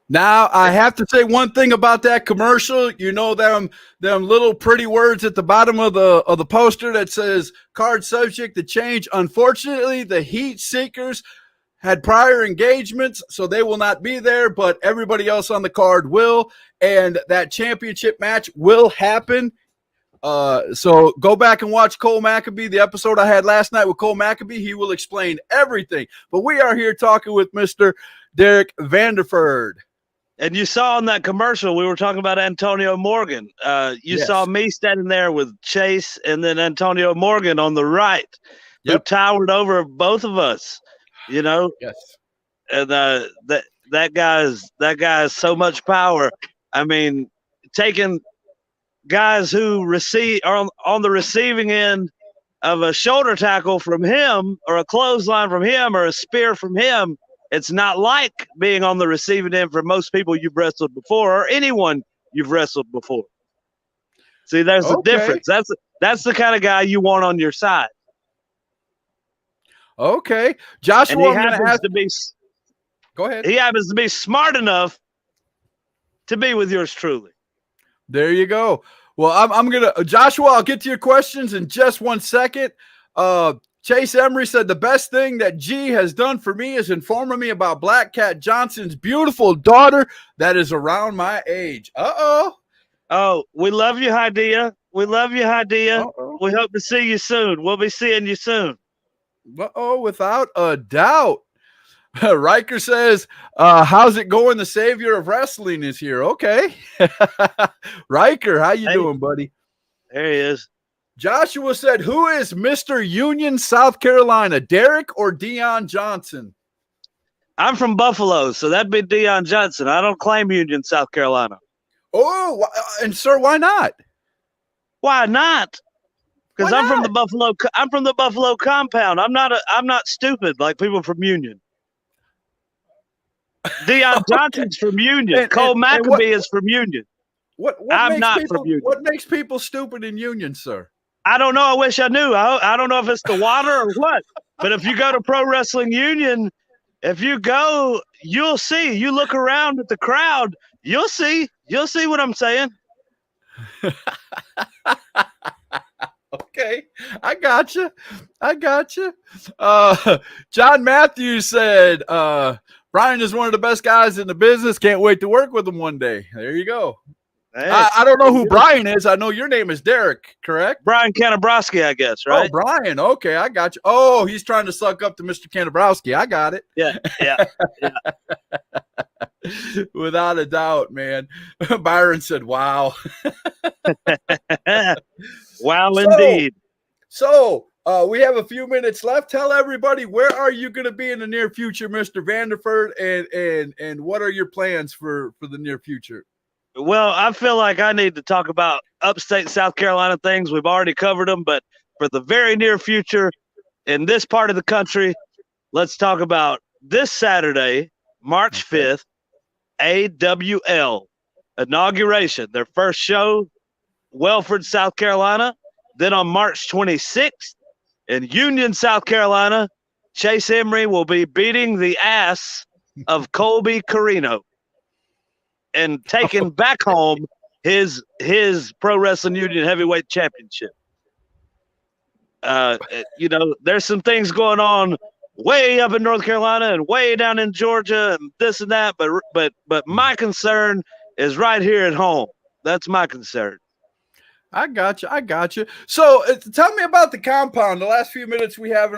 Now, I have to say one thing about that commercial. You know them little pretty words at the bottom of the poster that says card subject to change. Unfortunately, the Heat Seekers had prior engagements, so they will not be there, but everybody else on the card will, and that championship match will happen. So go back and watch Cole Maccabee, the episode I had last night with Cole Maccabee. He will explain everything. But we are here talking with Mr. Derek Vanderford. And you saw in that commercial, we were talking about Antonio Morgan. You saw me standing there with Chase and then Antonio Morgan on the right, who towered over both of us, you know? Yes. And that guy is so much power. I mean, taking guys who are on the receiving end of a shoulder tackle from him or a clothesline from him or a spear from him, it's not like being on the receiving end for most people you've wrestled before or anyone you've wrestled before. See, there's a difference. That's the kind of guy you want on your side. Okay. Joshua, and he happens to be go ahead. He happens to be smart enough to be with yours truly. There you go. Well, I'm going to, Joshua, I'll get to your questions in just 1 second. Chase Emery said the best thing that G has done for me is informing me about Black Cat Johnson's beautiful daughter that is around my age. Oh, we love you, Hydea. We love you, Hydea. We hope to see you soon. We'll be seeing you soon. Without a doubt. Riker says, how's it going? The savior of wrestling is here. Okay. Riker, how you doing, buddy? There he is. Joshua said, who is Mr. Union, South Carolina, Derek or Dion Johnson? I'm from Buffalo, so that'd be Dion Johnson. I don't claim Union, South Carolina. Oh, and sir, why not? Why not? Because I'm from the Buffalo. I'm from the Buffalo compound. I'm not stupid like people from Union. Dion Johnson's from Union. Cole Maccabee is from Union. I'm not from Union. What makes people stupid in Union, sir? I don't know. I wish I knew. I don't know if it's the water or what. But if you go to Pro Wrestling Union, if you go, you'll see. You look around at the crowd, you'll see You'll see what I'm saying. Okay, I got you. John Matthews said, Brian is one of the best guys in the business. Can't wait to work with him one day. There you go. Hey, I don't know who Brian is. I know your name is Derek, correct? Brian Kanabrowski, I guess, right? Oh, Brian. Okay, I got you. Oh, he's trying to suck up to Mr. Kanabrowski. I got it. Yeah. Without a doubt, man. Byron said, wow. Wow, indeed. So we have a few minutes left. Tell everybody, where are you going to be in the near future, Mr. Vanderford, and what are your plans for the near future? Well, I feel like I need to talk about upstate South Carolina things. We've already covered them, but for the very near future in this part of the country, let's talk about this Saturday, March 5th, AWL inauguration, their first show, Welford, South Carolina. Then on March 26th in Union, South Carolina, Chase Emery will be beating the ass of Colby Carino and taking back home his Pro Wrestling Union Heavyweight Championship. There's some things going on way up in North Carolina and way down in Georgia and this and that, but my concern is right here at home. That's my concern. I got you. So tell me about the compound. The last few minutes we have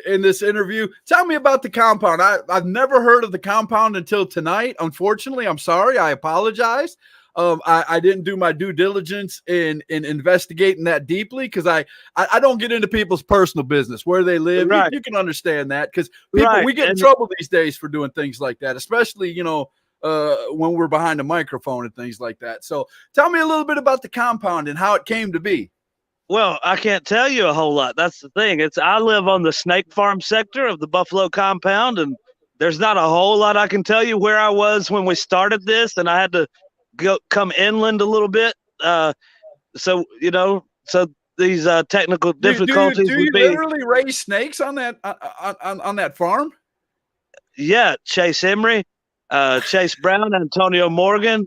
in this interview. Tell me about the compound. I've never heard of the compound until tonight. Unfortunately, I'm sorry. I apologize. I didn't do my due diligence in investigating that deeply because I don't get into people's personal business, where they live. Right. You can understand that because we get in And trouble these days for doing things like that, especially, when we're behind a microphone and things like that. So tell me a little bit about the compound and how it came to be. Well, I can't tell you a whole lot. That's the thing. I live on the Snake Farm sector of the Buffalo compound, and there's not a whole lot I can tell you where I was when we started this, and I had to come inland a little bit. So these technical difficulties. Do you literally raise snakes on that on that farm? Yeah, Chase Emery, Chase Brown, Antonio Morgan.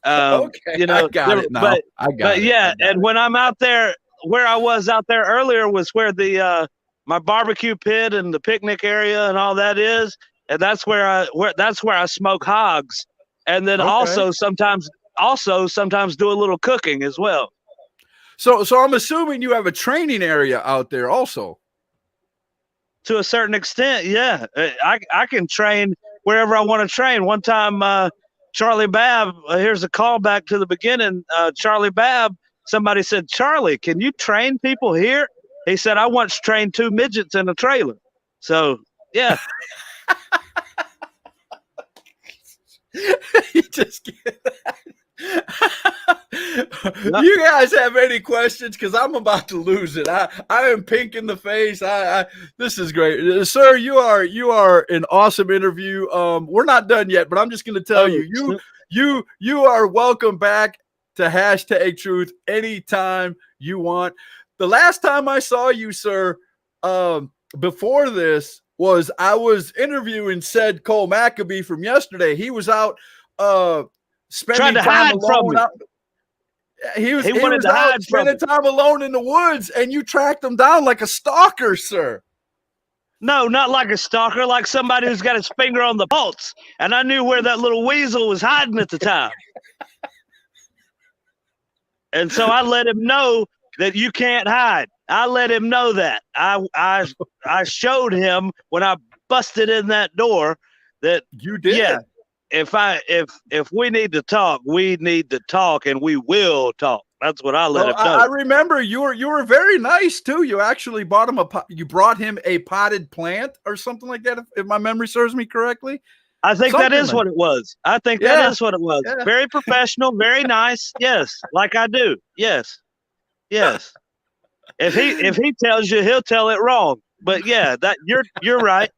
Okay, I got it now. And when I'm out there, where I was out there earlier was where the my barbecue pit and the picnic area and all that is, and that's where I smoke hogs, and then also sometimes do a little cooking as well. So I'm assuming you have a training area out there also. To a certain extent, yeah. I can train wherever I want to train. One time, Charlie Babb, here's a callback to the beginning. Charlie Babb, somebody said, "Charlie, can you train people here?" He said, "I once trained 2 midgets in a trailer." So, yeah. You just get that. You guys have any questions? Because I'm about to lose it. I am pink in the face. This is great, sir. You are an awesome interview. We're not done yet, but I'm just going to tell you are welcome back to Hashtag Truth anytime you want. The last time I saw you, sir, before this was I was interviewing said Cole Maccabee from yesterday. He was out spending time alone. He wanted to hide spending time alone in the woods, and you tracked him down like a stalker, sir. No, not like a stalker, like somebody who's got his finger on the pulse. And I knew where that little weasel was hiding at the time. And so I let him know that you can't hide. I let him know that. I showed him when I busted in that door that you did. Yeah, if we need to talk, we need to talk, and we will talk. That's what I let him know. I remember you were very nice too. You actually brought him a potted plant or something like that, if my memory serves me correctly. I think that is what it was. That is what it was. Yeah. Very professional, very nice. Yes, like I do. Yes. If he tells you, he'll tell it wrong. But yeah, that you're right.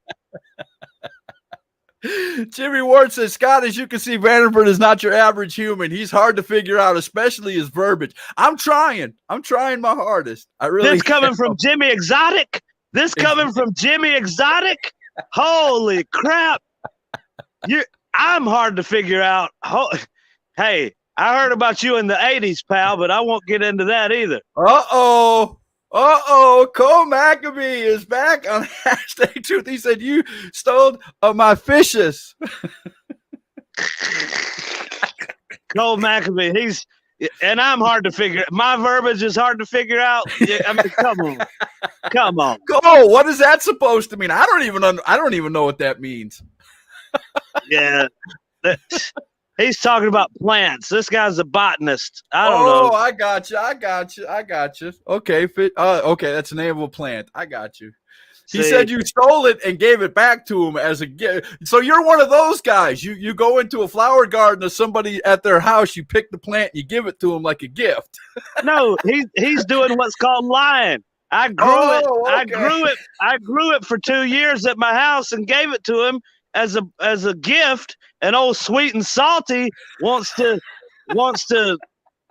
Jimmy Ward says, Scott, as you can see, Vanderford is not your average human. He's hard to figure out, especially his verbiage. I'm trying my hardest. This coming from Jimmy Exotic? Holy crap. I'm hard to figure out. Hey, I heard about you in the 80s, pal, but I won't get into that either. Cole Maccabee is back on Hashtag Truth. He said you stole my fishes. Cole Maccabee, and I'm hard to figure. My verbiage is hard to figure out. I mean, come on. Cole, what is that supposed to mean? I don't even know what that means. Yeah, he's talking about plants. This guy's a botanist. I don't know. Oh, I got you. Okay, okay, that's the name of a plant. I got you. He said you stole it and gave it back to him as a gift. So you're one of those guys. You go into a flower garden of somebody at their house, you pick the plant, you give it to him like a gift. No, he's doing what's called lying. I grew it. Okay. I grew it for 2 years at my house and gave it to him as a gift. And old Sweet and Salty wants to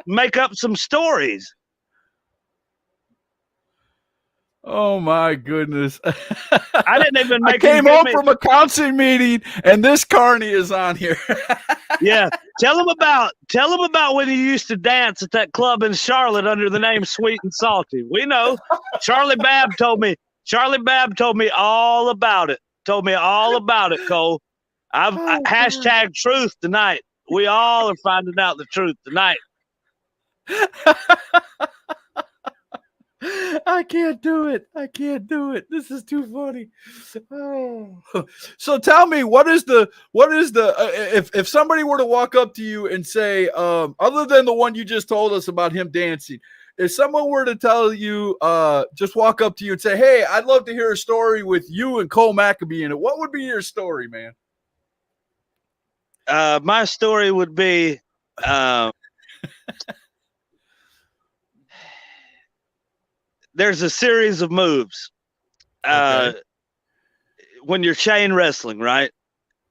make up some stories. Oh my goodness! I didn't even make. I came home from a council meeting, and this carny is on here. Yeah, tell him about when you used to dance at that club in Charlotte under the name Sweet and Salty. We know. Charlie Babb told me all about it. Told me all about it, Cole. Hashtag truth tonight. We all are finding out the truth tonight. I can't do it. This is too funny. Oh. So tell me, what is the if somebody were to walk up to you and say, other than the one you just told us about him dancing, if someone were to tell you, just walk up to you and say, hey, I'd love to hear a story with you and Cole Maccabee in it, what would be your story, man? My story would be, there's a series of moves. Okay. When you're chain wrestling, right?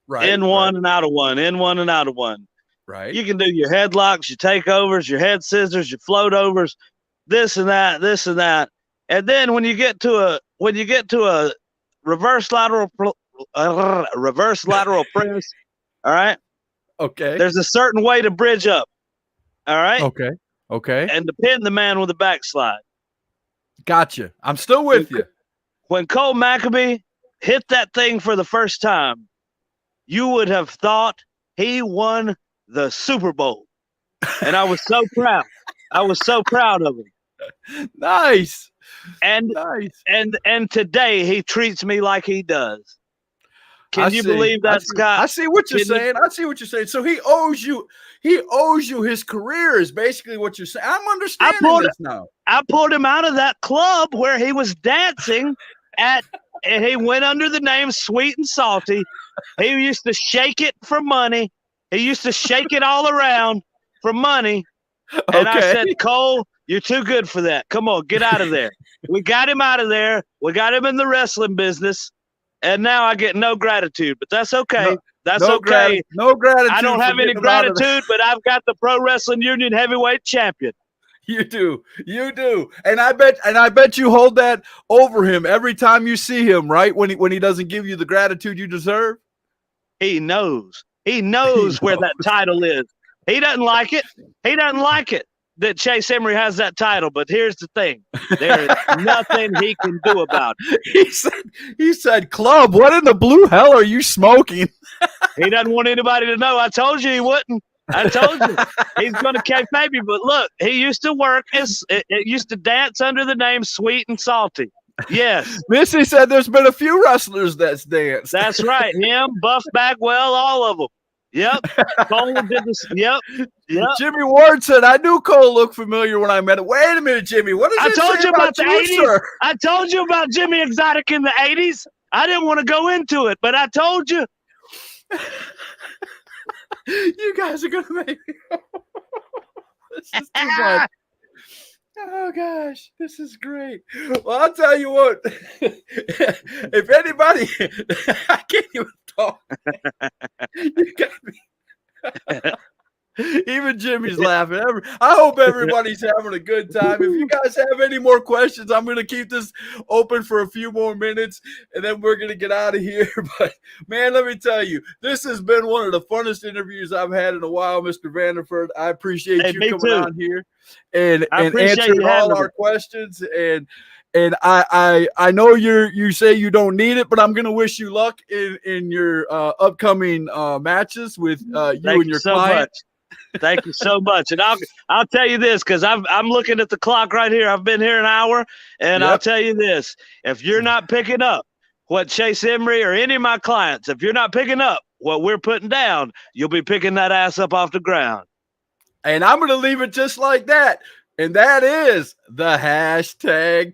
Right. In one and out of one, in one and out of one. Right. You can do your headlocks, your takeovers, your head scissors, your float overs, this and that. And then when you get to a reverse lateral press, all right? Okay. There's a certain way to bridge up. All right? Okay. And to pin the man with a backslide. Gotcha. I'm still with you. When Cole Maccabee hit that thing for the first time, you would have thought he won the Super Bowl. And I was so proud. I was so proud of him. Nice. And today he treats me like he does. Can you believe that, Scott? I see what you're saying. So he owes you his career is basically what you're saying. I'm understanding this now. I pulled him out of that club where he was dancing and he went under the name Sweet and Salty. He used to shake it for money. He used to shake it all around for money. And I said, Cole, you're too good for that. Come on, get out of there. We got him out of there. We got him in the wrestling business. And now I get no gratitude, but that's okay. That's okay. No gratitude. I don't have any gratitude, but I've got the Pro Wrestling Union heavyweight champion. You do. And I bet you hold that over him every time you see him, right? When he doesn't give you the gratitude you deserve. He knows where that title is. He doesn't like it. That Chase Emery has that title, but here's the thing. There is nothing he can do about it. He said, Club, what in the blue hell are you smoking? He doesn't want anybody to know. I told you he wouldn't. I told you. He's going to kayfabe you. But look, he used to work, it used to dance under the name Sweet and Salty. Yes. Missy said there's been a few wrestlers that's danced. That's right. Him, Buff Bagwell, all of them. Yep. Cole did this. Yep. Jimmy Ward said, I knew Cole looked familiar when I met him. Wait a minute, Jimmy. What does it say about the you, 80s? sir? I told you about Jimmy Exotic in the 80s. I didn't want to go into it, but I told you. You guys are going to make me. This is too much. Oh, gosh. This is great. Well, I'll tell you what. If anybody, I can't even talk. You got me. Even Jimmy's laughing. I hope everybody's having a good time. If you guys have any more questions, I'm going to keep this open for a few more minutes, and then we're going to get out of here. But, man, let me tell you, this has been one of the funnest interviews I've had in a while, Mr. Vanderford. I appreciate you coming on here and answering all our questions. And I know you say you don't need it, but I'm going to wish you luck in your upcoming matches with you and your client. Thank you so much. And I'll tell you this, because I'm looking at the clock right here. I've been here an hour, and I'll tell you this. If you're not picking up what Chase Emery or any of my clients, if you're not picking up what we're putting down, you'll be picking that ass up off the ground. And I'm going to leave it just like that. And that is the hashtag